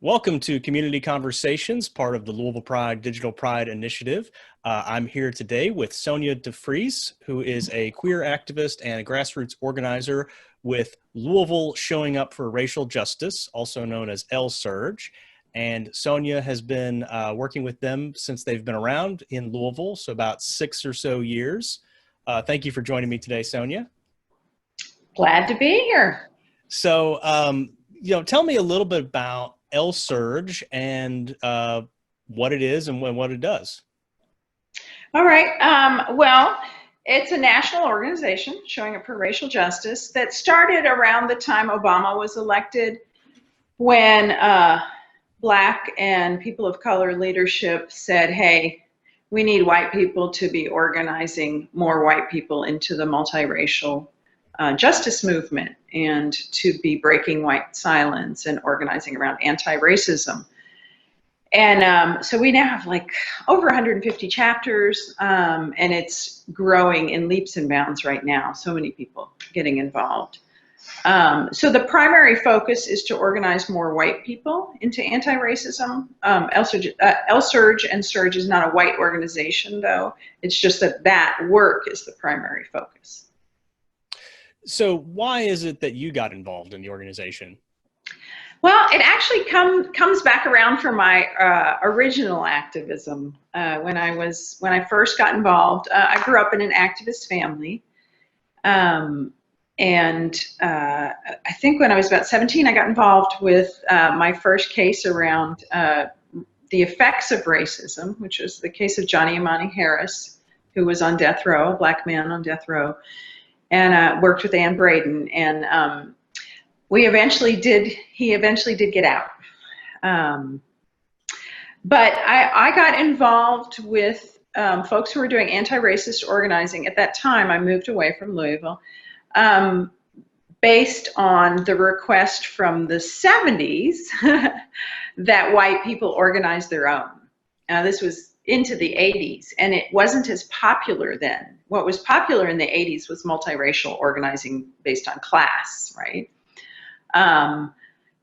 Welcome to Community Conversations, part of the Louisville Pride Digital Pride Initiative. I'm here today with Sonja de Vries, who is a queer activist and a grassroots organizer with Louisville Showing Up for Racial Justice, also known as LSURJ. And Sonja has been working with them since they've been around in Louisville, so about 6 or so years. Thank you for joining me today, Sonja. Glad to be here. So, tell me a little bit about LSURJ and what it is and what it does. All right. Well, it's a national organization showing up for racial justice that started around the time Obama was elected, when Black and people of color leadership said, hey, we need white people to be organizing more white people into the multiracial justice movement and to be breaking white silence and organizing around anti-racism. And so we now have like over 150 chapters, and it's growing in leaps and bounds right now. So many people getting involved. So the primary focus is to organize more white people into anti-racism. LSURJ and SURJ is not a white organization, though. It's just that work is the primary focus. So why is it that you got involved in the organization? Well, it actually comes back around from my original activism. When I first got involved, I grew up in an activist family. And I think when I was about 17, I got involved with my first case around the effects of racism, which was the case of Johnny Imani Harris, who was on death row, a Black man on death row, and worked with Ann Braden. And he eventually did get out. But I got involved with folks who were doing anti-racist organizing. At that time, I moved away from Louisville, based on the request from the 70s that white people organize their own. This was into the 80s, and it wasn't as popular then. What was popular in the 80s was multiracial organizing based on class, right?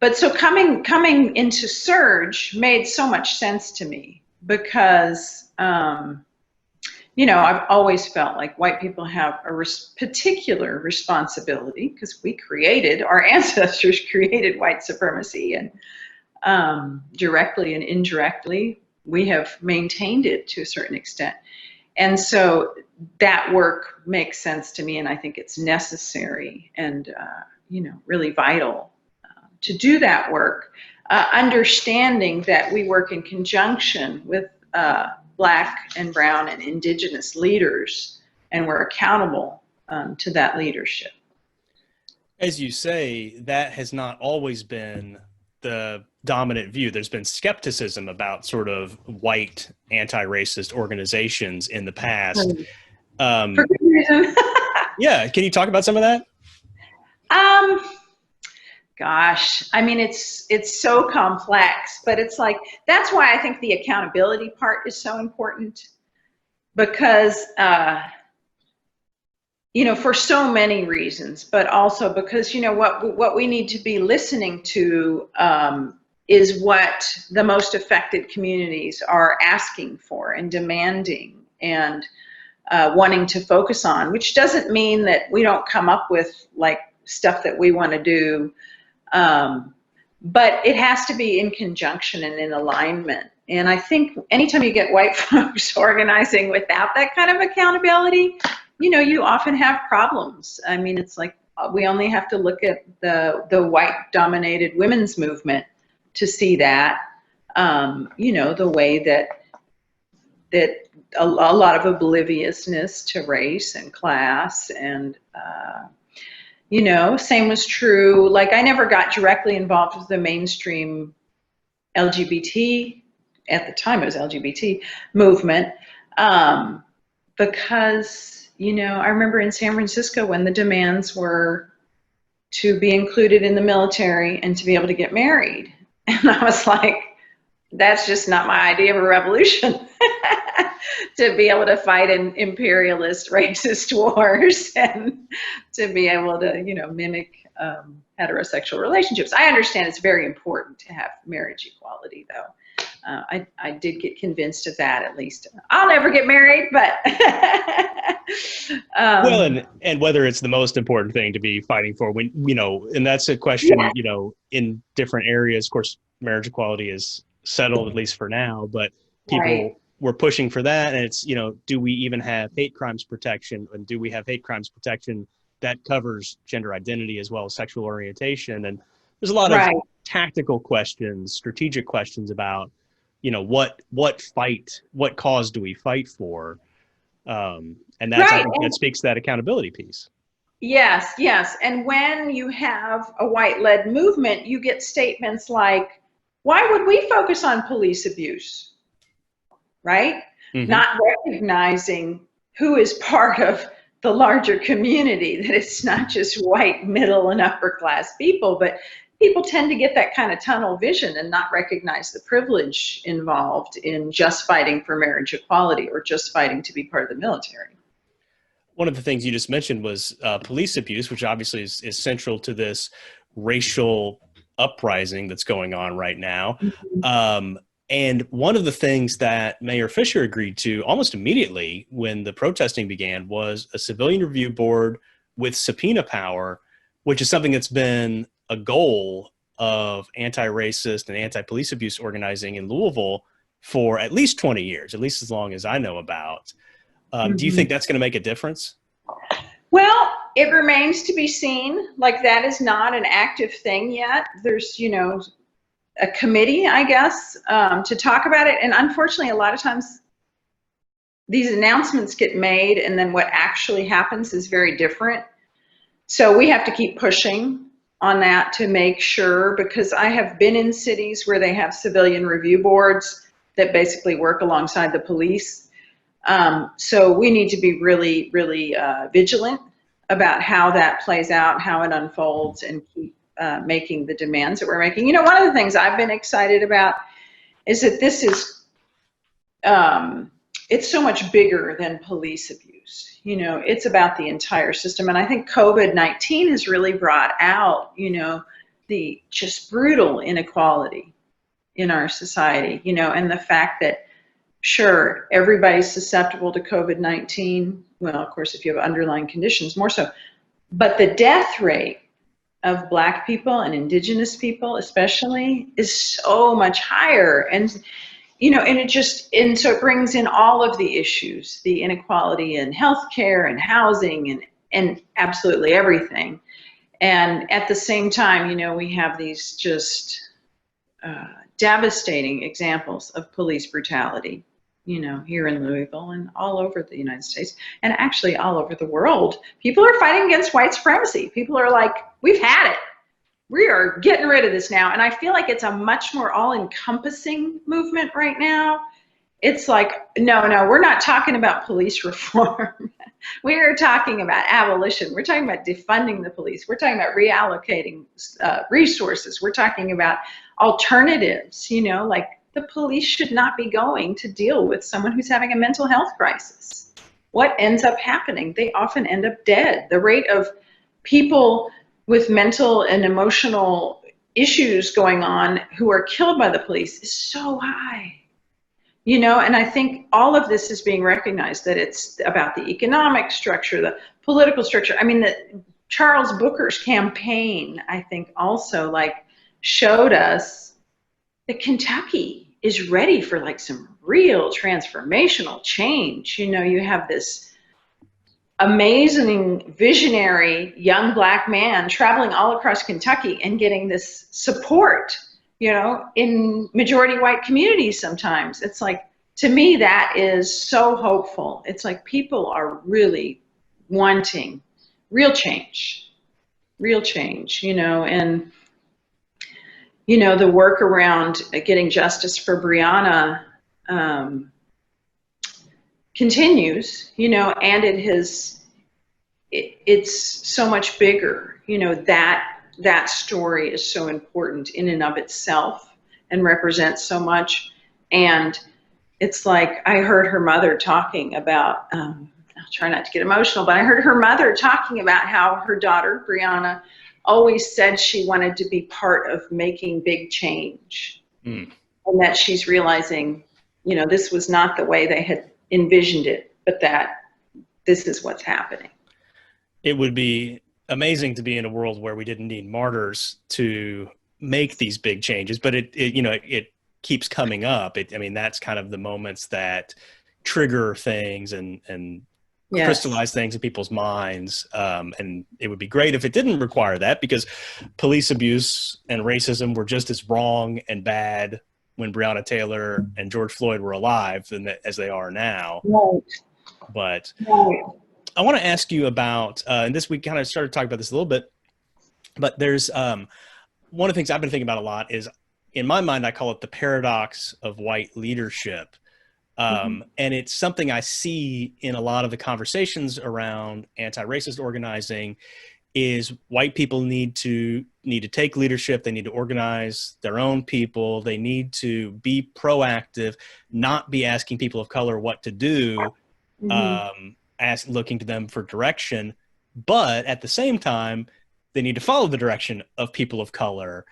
But so coming into SURJ made so much sense to me because, I've always felt like white people have a particular responsibility because our ancestors created white supremacy, and directly and indirectly, we have maintained it to a certain extent. And so that work makes sense to me, and I think it's necessary and, really vital to do that work, understanding that we work in conjunction with Black and Brown and Indigenous leaders, and we're accountable to that leadership. As you say, that has not always been the dominant view. There's been skepticism about sort of white anti-racist organizations in the past. For good reason. Yeah, can you talk about some of that? Gosh, I mean, it's so complex, but it's like, that's why I think the accountability part is so important, because, for so many reasons, but also because, what we need to be listening to is what the most affected communities are asking for and demanding and wanting to focus on, which doesn't mean that we don't come up with like stuff that we want to do. But it has to be in conjunction and in alignment. And I think anytime you get white folks organizing without that kind of accountability, you often have problems. I mean, it's like we only have to look at the white-dominated women's movement to see that, the way that a lot of obliviousness to race and class and same was true. Like, I never got directly involved with the mainstream LGBT, at the time it was LGBT movement, because, I remember in San Francisco when the demands were to be included in the military and to be able to get married. And I was like, that's just not my idea of a revolution. To be able to fight in imperialist, racist wars and to be able to, mimic heterosexual relationships. I understand it's very important to have marriage equality, though. I did get convinced of that, at least. I'll never get married, but Well, and whether it's the most important thing to be fighting for, when and that's a question, yeah, in different areas. Of course, marriage equality is settled, at least for now, but right, people were pushing for that, and it's, do we even have hate crimes protection, and do we have hate crimes protection that covers gender identity as well as sexual orientation? And there's a lot of right, tactical questions, strategic questions about, what cause do we fight for? And I right. think that speaks to that accountability piece. Yes, yes. And when you have a white-led movement, you get statements like, why would we focus on police abuse? Right? Mm-hmm. Not recognizing who is part of the larger community, that it's not just white, middle, and upper class people, but people tend to get that kind of tunnel vision and not recognize the privilege involved in just fighting for marriage equality or just fighting to be part of the military. One of the things you just mentioned was police abuse, which obviously is central to this racial uprising that's going on right now. And one of the things that Mayor Fisher agreed to almost immediately when the protesting began was a civilian review board with subpoena power, which is something that's been a goal of anti-racist and anti-police abuse organizing in Louisville for at least 20 years, at least as long as I know about. Do you think that's going to make a difference? Well, it remains to be seen. Like, that is not an active thing yet. There's, a committee, I guess, to talk about it. And unfortunately, a lot of times these announcements get made and then what actually happens is very different. So we have to keep pushing on that to make sure, because I have been in cities where they have civilian review boards that basically work alongside the police. So we need to be really, really vigilant about how that plays out, how it unfolds, and keep making the demands that we're making. One of the things I've been excited about is that this is, it's so much bigger than police abuse. It's about the entire system. And I think COVID-19 has really brought out, the just brutal inequality in our society, and the fact that, sure, everybody's susceptible to COVID-19. Well, of course, if you have underlying conditions, more so. But the death rate of Black people and Indigenous people especially is so much higher. And, and so it brings in all of the issues, the inequality in healthcare and housing and absolutely everything. And at the same time, we have these just devastating examples of police brutality, here in Louisville and all over the United States, and actually all over the world. People are fighting against white supremacy. People are like, we've had it. We are getting rid of this now. And I feel like it's a much more all-encompassing movement right now. It's like, no, we're not talking about police reform. We are talking about abolition. We're talking about defunding the police. We're talking about reallocating resources. We're talking about alternatives, like the police should not be going to deal with someone who's having a mental health crisis. What ends up happening? They often end up dead. The rate of people with mental and emotional issues going on who are killed by the police is so high. And I think all of this is being recognized, that it's about the economic structure, the political structure. I mean, Charles Booker's campaign, I think, also showed us that Kentucky is ready for some real transformational change. You have this amazing, visionary young Black man traveling all across Kentucky and getting this support, in majority white communities sometimes. It's to me, that is so hopeful. It's people are really wanting real change, and the work around getting justice for Breonna continues, and it's so much bigger, that story is so important in and of itself, and represents so much. And it's like I heard her mother talking about, I'll try not to get emotional, but I heard her mother talking about how her daughter, Brianna, always said she wanted to be part of making big change. And that she's realizing, this was not the way they had envisioned it, but that this is what's happening. It would be amazing to be in a world where we didn't need martyrs to make these big changes, but it keeps coming up. That's kind of the moments that trigger things and Yes. crystallize things in people's minds. And it would be great if it didn't require that, because police abuse and racism were just as wrong and bad when Breonna Taylor and George Floyd were alive as they are now. Right. But Right. I want to ask you about, and this, we kind of started talking about this a little bit, but there's one of the things I've been thinking about a lot is, in my mind, I call it the paradox of white leadership. And it's something I see in a lot of the conversations around anti-racist organizing, is white people need to take leadership. They need to organize their own people. They need to be proactive, not be asking people of color what to do, looking to them for direction. But at the same time, they need to follow the direction of people of color.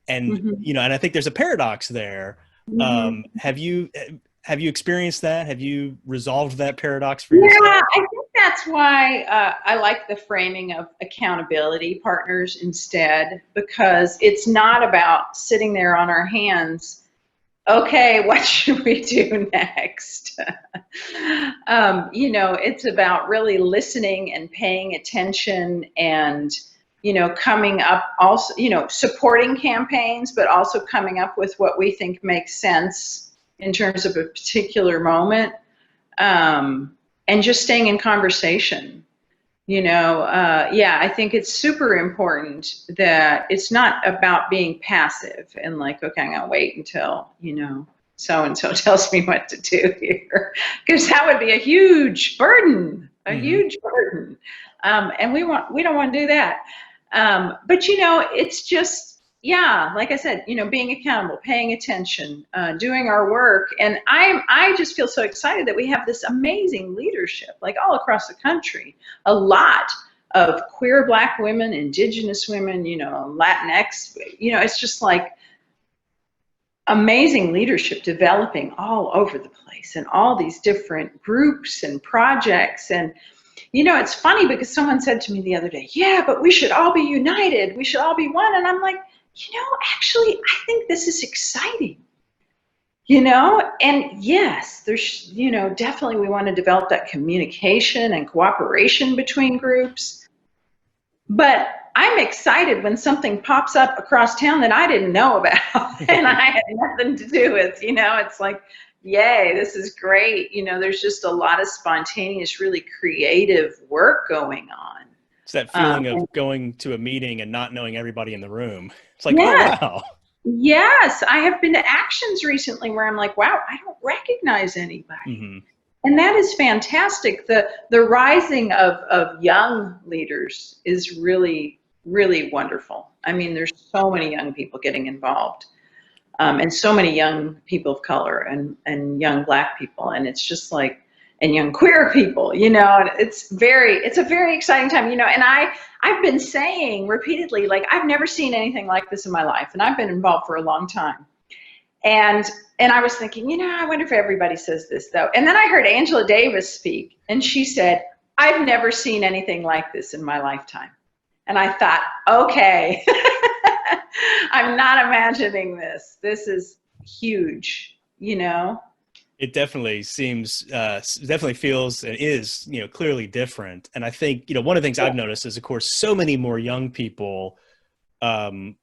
And, and I think there's a paradox there. Have you experienced that? Have you resolved that paradox for yourself? Yeah, I think that's why I like the framing of accountability partners instead, because it's not about sitting there on our hands. Okay, what should we do next? It's about really listening and paying attention and, coming up also, supporting campaigns, but also coming up with what we think makes sense in terms of a particular moment, and just staying in conversation. I think it's super important that it's not about being passive and like, okay, I'm gonna wait until, so-and-so tells me what to do here, because that would be a huge burden, huge burden. And we don't want to do that. But it's just, like I said, being accountable, paying attention, doing our work. And I just feel so excited that we have this amazing leadership, like all across the country, a lot of queer Black women, Indigenous women, Latinx, it's just like amazing leadership developing all over the place and all these different groups and projects. And it's funny because someone said to me the other day, yeah, but we should all be united. We should all be one. And I'm like, actually, I think this is exciting, and yes, there's, definitely we want to develop that communication and cooperation between groups. But I'm excited when something pops up across town that I didn't know about and I had nothing to do with, it's like, yay, this is great. There's just a lot of spontaneous, really creative work going on. It's that feeling of going to a meeting and not knowing everybody in the room. It's like, oh, wow. Yes, I have been to actions recently where I'm like, wow, I don't recognize anybody. And that is fantastic. The rising of young leaders is really, really wonderful. There's so many young people getting involved. And so many young people of color and young Black people. And it's just like, and young queer people, and it's a very exciting time, and I've been saying repeatedly, like, I've never seen anything like this in my life. And I've been involved for a long time. And I was thinking, I wonder if everybody says this though. And then I heard Angela Davis speak and she said, I've never seen anything like this in my lifetime. And I thought, okay, I'm not imagining this. This is huge, It definitely seems, definitely feels and is, clearly different. And I think, one of the things I've noticed is, of course, so many more young people of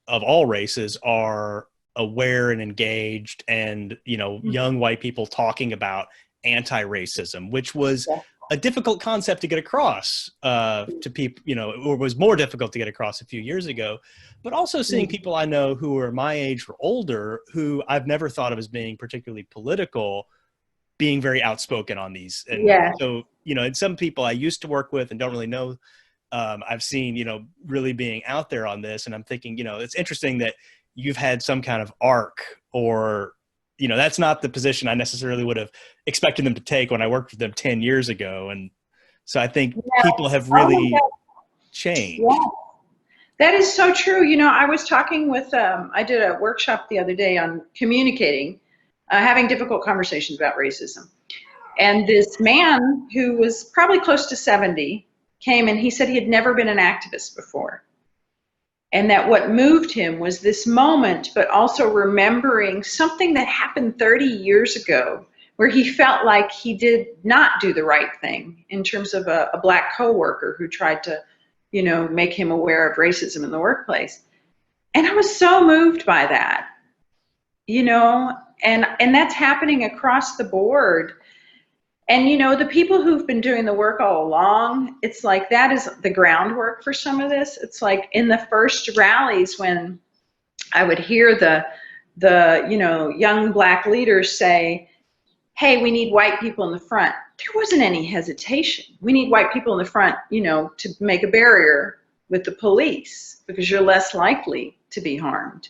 all races are aware and engaged, and, young white people talking about anti-racism, which was a difficult concept to get across to people, or was more difficult to get across a few years ago. But also seeing people I know who are my age or older, who I've never thought of as being particularly political, being very outspoken on these. And so, and some people I used to work with and don't really know, I've seen, really being out there on this. And I'm thinking, it's interesting that you've had some kind of arc, or, you know, that's not the position I necessarily would have expected them to take when I worked with them 10 years ago. And so I think people have really changed. Yeah. That is so true. You know, I was talking with, I did a workshop the other day on communicating, having difficult conversations about racism. And this man who was probably close to 70 came, and he said he had never been an activist before. And that what moved him was this moment, but also remembering something that happened 30 years ago, where he felt like he did not do the right thing in terms of a black coworker who tried to, you know, make him aware of racism in the workplace. And I was so moved by that, you know, and that's happening across the board. And, you know, the people who've been doing the work all along, it's like that is the groundwork for some of this. It's like in the first rallies when I would hear the you know, young black leaders say, hey, we need white people in the front. There wasn't any hesitation. We need white people in the front, you know, to make a barrier with the police because you're less likely to be harmed.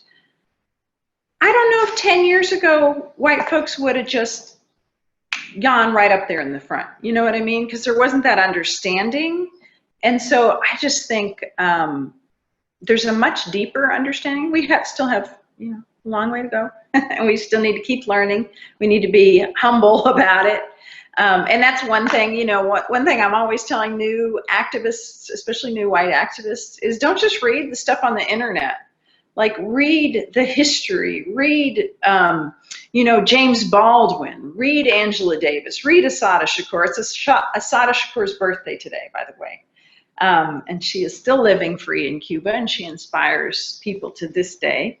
I don't know if 10 years ago, white folks would have just gone right up there in the front. You know what I mean? Because there wasn't that understanding. And so I just think there's a much deeper understanding. We still have, you know, a long way to go. And we still need to keep learning. We need to be humble about it. And that's one thing, you know, one thing I'm always telling new activists, especially new white activists, is don't just read the stuff on the internet. Like read the history, read, you know, James Baldwin, read Angela Davis, read Assata Shakur. It's Assata Shakur's birthday today, by the way. And she is still living free in Cuba, and she inspires people to this day.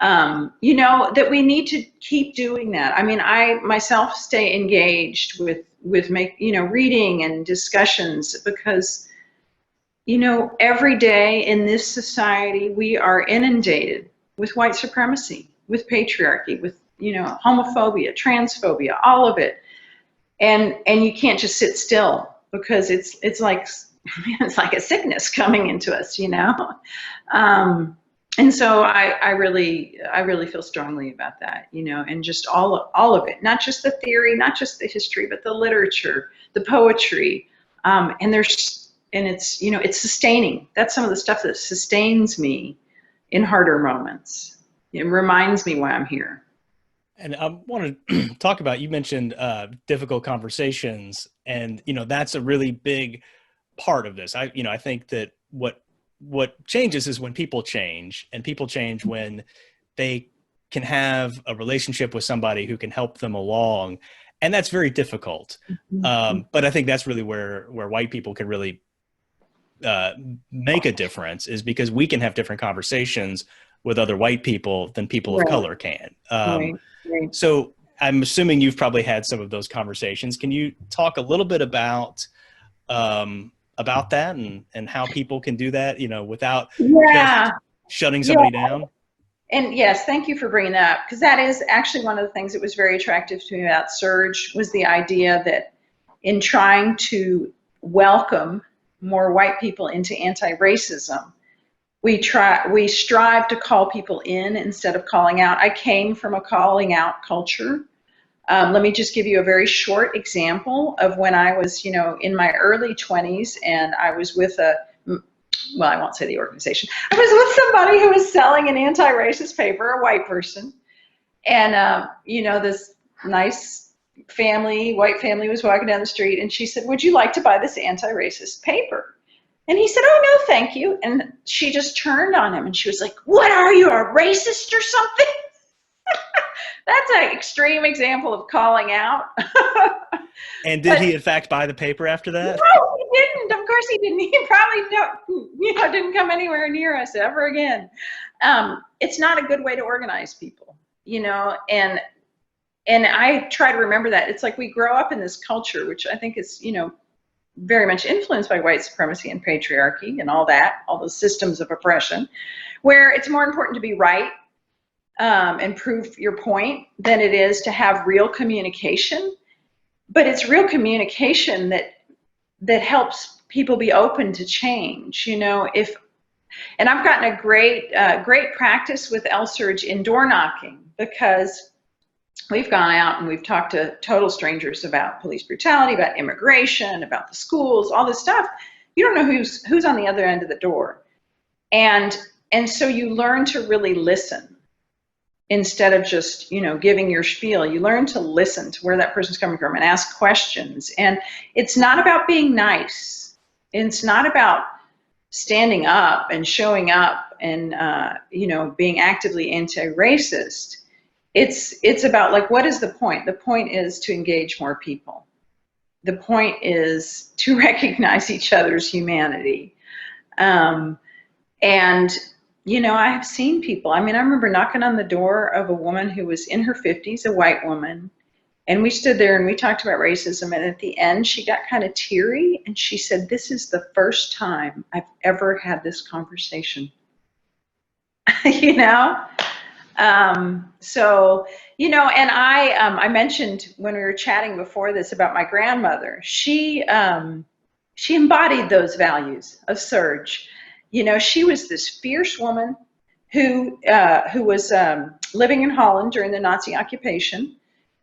You know, that we need to keep doing that. I mean, I myself stay engaged with you know, reading and discussions because, you know, every day in this society, we are inundated with white supremacy, with patriarchy, with, you know, homophobia, transphobia, all of it. And you can't just sit still because it's like a sickness coming into us, you know? And so I really feel strongly about that, you know, and just all of it, not just the theory, not just the history, but the literature, the poetry, and it's, you know, it's sustaining. That's some of the stuff that sustains me in harder moments. It reminds me why I'm here. And I want to talk about, you mentioned difficult conversations, and, you know, that's a really big part of this. I think that what changes is when people change, and people change when they can have a relationship with somebody who can help them along. And that's very difficult. But I think that's really where white people can really make a difference, is because we can have different conversations with other white people than people of color can. Right. So I'm assuming you've probably had some of those conversations. Can you talk a little bit about that and how people can do that, you know, without just shutting somebody down? And yes, thank you for bringing that up, because that is actually one of the things that was very attractive to me about SURJ, was the idea that in trying to welcome more white people into anti-racism, we strive to call people in instead of calling out. I came from a calling out culture. Let me just give you a very short example of when I was, you know, in my early 20s, and I was with well, I won't say the organization. I was with somebody who was selling an anti-racist paper, a white person. And, you know, this nice white family was walking down the street, and she said, would you like to buy this anti-racist paper? And he said, oh, no, thank you. And she just turned on him, and she was like, what are you, a racist or something? That's an extreme example of calling out. And did he, in fact, buy the paper after that? No, he didn't. Of course he didn't. He probably didn't come anywhere near us ever again. It's not a good way to organize people, you know, and I try to remember that. It's like we grow up in this culture, which I think is, you know, very much influenced by white supremacy and patriarchy and all those systems of oppression, where it's more important to be right and prove your point than it is to have real communication. But it's real communication that helps people be open to change. You know, if And I've gotten a great practice with LSURJ in door knocking, because we've gone out and we've talked to total strangers about police brutality, about immigration, about the schools, all this stuff. You don't know who's on the other end of the door. And so you learn to really listen instead of just, giving your spiel. You learn to listen to where that person's coming from and ask questions. And it's not about being nice. It's not about standing up and showing up and, being actively anti-racist. It's about, like, what is the point? The point is to engage more people. The point is to recognize each other's humanity. I've seen people. I remember knocking on the door of a woman who was in her 50s, a white woman, and we stood there and we talked about racism. And at the end, she got kind of teary and she said, "This is the first time I've ever had this conversation." And I mentioned when we were chatting before this about my grandmother. She embodied those values of SURJ. She was this fierce woman who was living in Holland during the Nazi occupation.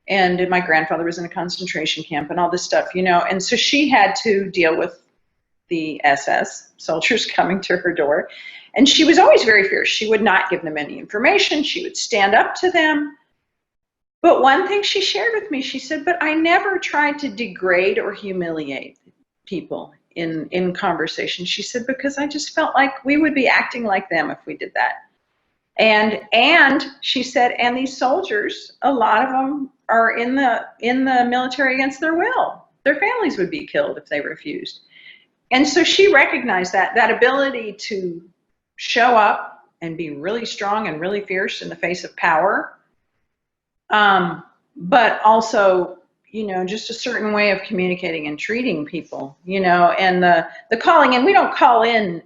And my grandfather was in a concentration camp and all this stuff, And so she had to deal with the SS soldiers coming to her door. And she was always very fierce. She would not give them any information. She would stand up to them. But one thing she shared with me, she said, "But I never tried to degrade or humiliate people in conversation." She said, "Because I just felt like we would be acting like them if we did that." And she said, "And these soldiers, a lot of them are in the military against their will. Their families would be killed if they refused." And so she recognized that ability to show up and be really strong and really fierce in the face of power, but also, just a certain way of communicating and treating people, and the calling in. We don't call in,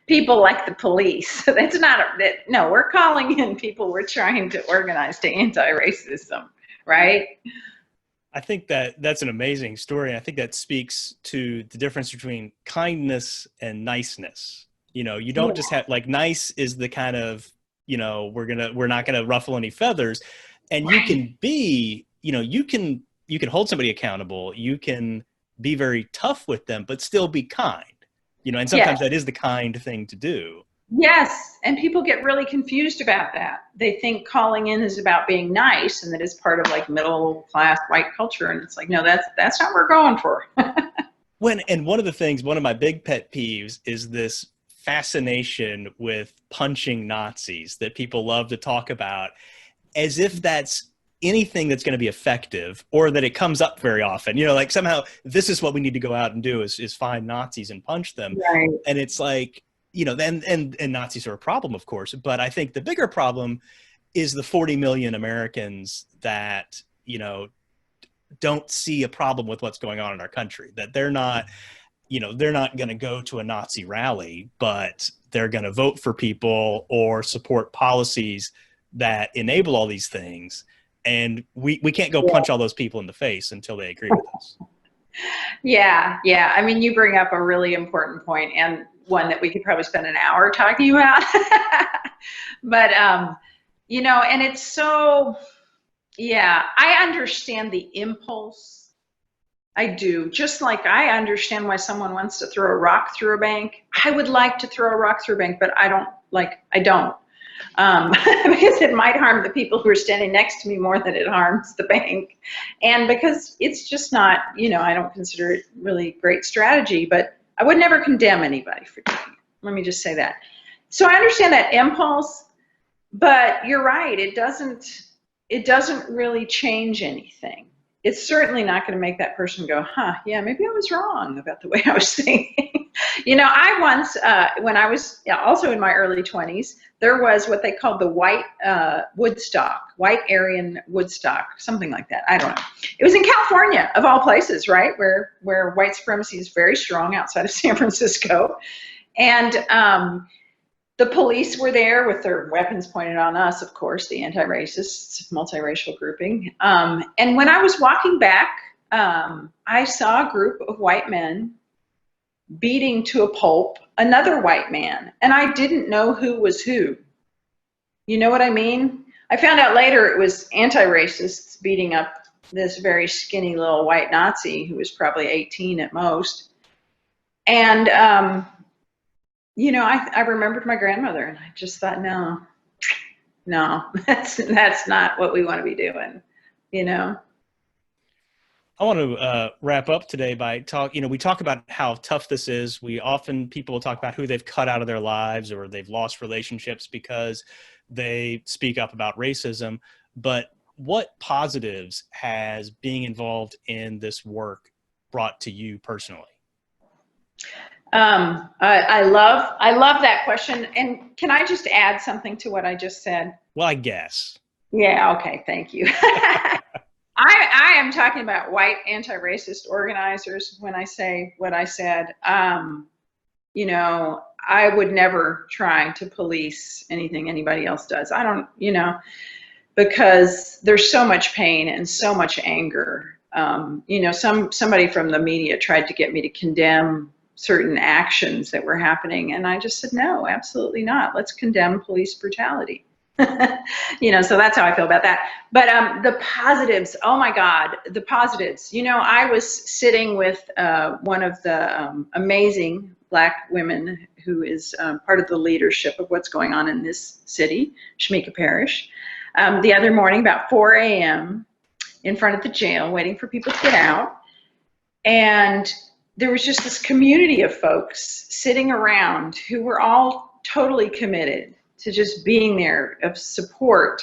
people like the police. That's not no, we're calling in people we're trying to organize to anti-racism, right? I think that's an amazing story. I think that speaks to the difference between kindness and niceness. You don't just have, like, nice is the kind of, we're not gonna ruffle any feathers. And you can be, you can hold somebody accountable. You can be very tough with them, but still be kind. And sometimes that is the kind thing to do. Yes, and people get really confused about that. They think calling in is about being nice, and that is part of, like, middle class white culture. And it's like, no, that's not what we're going for. And one of my big pet peeves is this fascination with punching Nazis that people love to talk about, as if that's anything that's going to be effective, or that it comes up very often. Like, somehow this is what we need to go out and do is find Nazis and punch them. Right. And it's like, and Nazis are a problem, of course, but I think the bigger problem is the 40 million Americans that, don't see a problem with what's going on in our country, that they're not going to go to a Nazi rally, but they're going to vote for people or support policies that enable all these things. And we can't go punch all those people in the face until they agree with us. Yeah. You bring up a really important point, and one that we could probably spend an hour talking about. But, and it's so, I understand the impulse. I do. Just like I understand why someone wants to throw a rock through a bank. I would like to throw a rock through a bank, but I don't. Because it might harm the people who are standing next to me more than it harms the bank. And because it's just not, I don't consider it really great strategy, but I would never condemn anybody for doing it. Let me just say that. So I understand that impulse, but you're right. It doesn't really change anything. It's certainly not going to make that person go, yeah, maybe I was wrong about the way I was thinking. I once, when I was also in my early 20s, there was what they called the white white Aryan Woodstock, something like that. I don't know. It was in California, of all places, right, where white supremacy is very strong outside of San Francisco. And the police were there with their weapons pointed on us, of course, the anti-racist, multiracial grouping. And when I was walking back, I saw a group of white men beating to a pulp another white man, and I didn't know who was who. You know what I mean? I found out later it was anti-racists beating up this very skinny little white Nazi who was probably 18 at most. And, you know, I remembered my grandmother, and I just thought, no, that's not what we want to be doing, you know? I want to wrap up today by we talk about how tough this is. People will talk about who they've cut out of their lives or they've lost relationships because they speak up about racism. But what positives has being involved in this work brought to you personally? I love that question. And can I just add something to what I just said? Well, I guess. Yeah. Okay. Thank you. I am talking about white anti-racist organizers when I say what I said. You know, I would never try to police anything anybody else does. I don't, you know, because there's so much pain and so much anger. You know, somebody from the media tried to get me to condemn certain actions that were happening, and I just said, no, absolutely not. Let's condemn police brutality. You know, so that's how I feel about that. But the positives, oh my God, the positives. You know, I was sitting with one of the amazing Black women who is part of the leadership of what's going on in this city, Shamika Parish, the other morning about 4 a.m. in front of the jail waiting for people to get out. And there was just this community of folks sitting around who were all totally committed to just being there of support.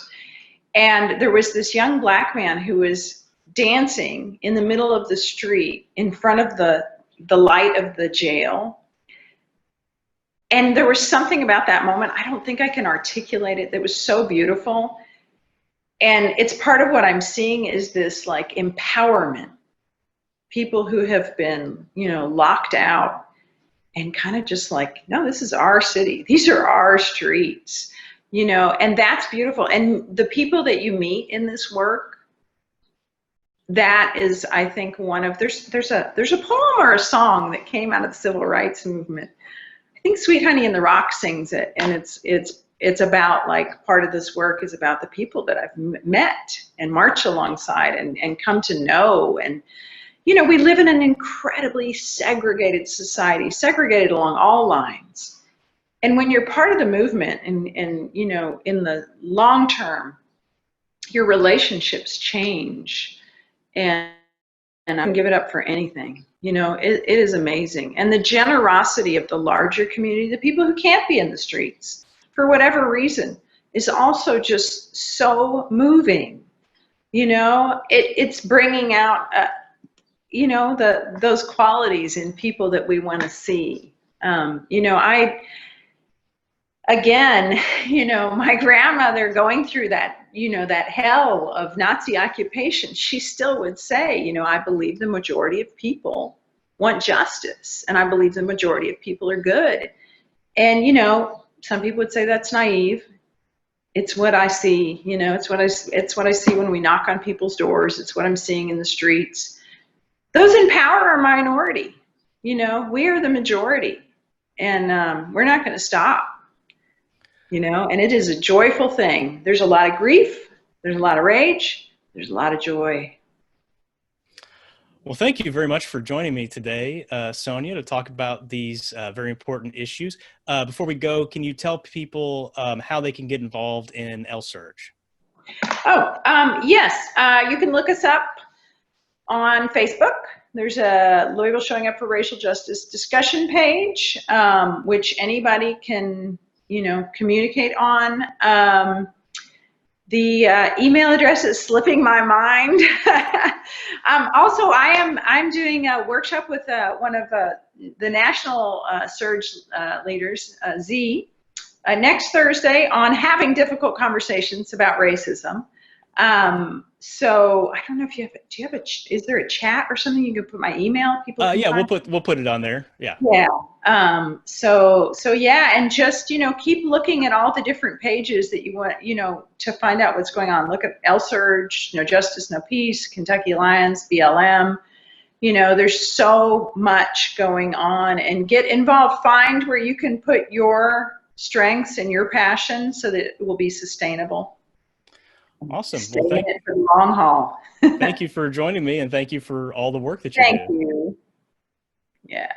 And there was this young Black man who was dancing in the middle of the street in front of the light of the jail. And there was something about that moment, I don't think I can articulate it, that was so beautiful. And it's part of what I'm seeing is this like empowerment. People who have been, you know, locked out and kind of just like, no, this is our city. These are our streets, you know, and that's beautiful. And the people that you meet in this work, that is, I think, one of, there's a poem or a song that came out of the civil rights movement. I think Sweet Honey in the Rock sings it. And it's about like part of this work is about the people that I've met and marched alongside and come to know. And, you know, we live in an incredibly segregated society, segregated along all lines. And when you're part of the movement and you know, in the long term, your relationships change. And I can give it up for anything. You know, it is amazing. And the generosity of the larger community, the people who can't be in the streets for whatever reason, is also just so moving. You know, it's bringing out you know, those qualities in people that we want to see. You know, again, you know, my grandmother going through that, you know, that hell of Nazi occupation, she still would say, you know, I believe the majority of people want justice, and I believe the majority of people are good. And, you know, some people would say that's naive. It's what I see, you know, it's what I see when we knock on people's doors. It's what I'm seeing in the streets. Those in power are minority. You know, we are the majority, and we're not going to stop, you know, and it is a joyful thing. There's a lot of grief. There's a lot of rage. There's a lot of joy. Well, thank you very much for joining me today, Sonja, to talk about these very important issues. Before we go, can you tell people how they can get involved in LSURJ? Oh, yes. You can look us up on Facebook. There's a Louisville Showing Up for Racial Justice discussion page, which anybody can, you know, communicate on. The email address is slipping my mind. Also, I'm doing a workshop with one of the national SURJ leaders, Z, next Thursday on having difficult conversations about racism. So I don't know if is there a chat or something you can put my email? People yeah, we'll put it on there. Yeah. Yeah. So yeah, and just, you know, keep looking at all the different pages that you want, you know, to find out what's going on. Look at LSURJ, No Justice, No Peace, Kentucky Alliance, BLM. there's so much going on, and get involved. Find where you can put your strengths and your passion so that it will be sustainable. Awesome. Stay Well, in it for the long haul. thank you for joining me, and thank you for all the work that you do. Thank you. Yeah.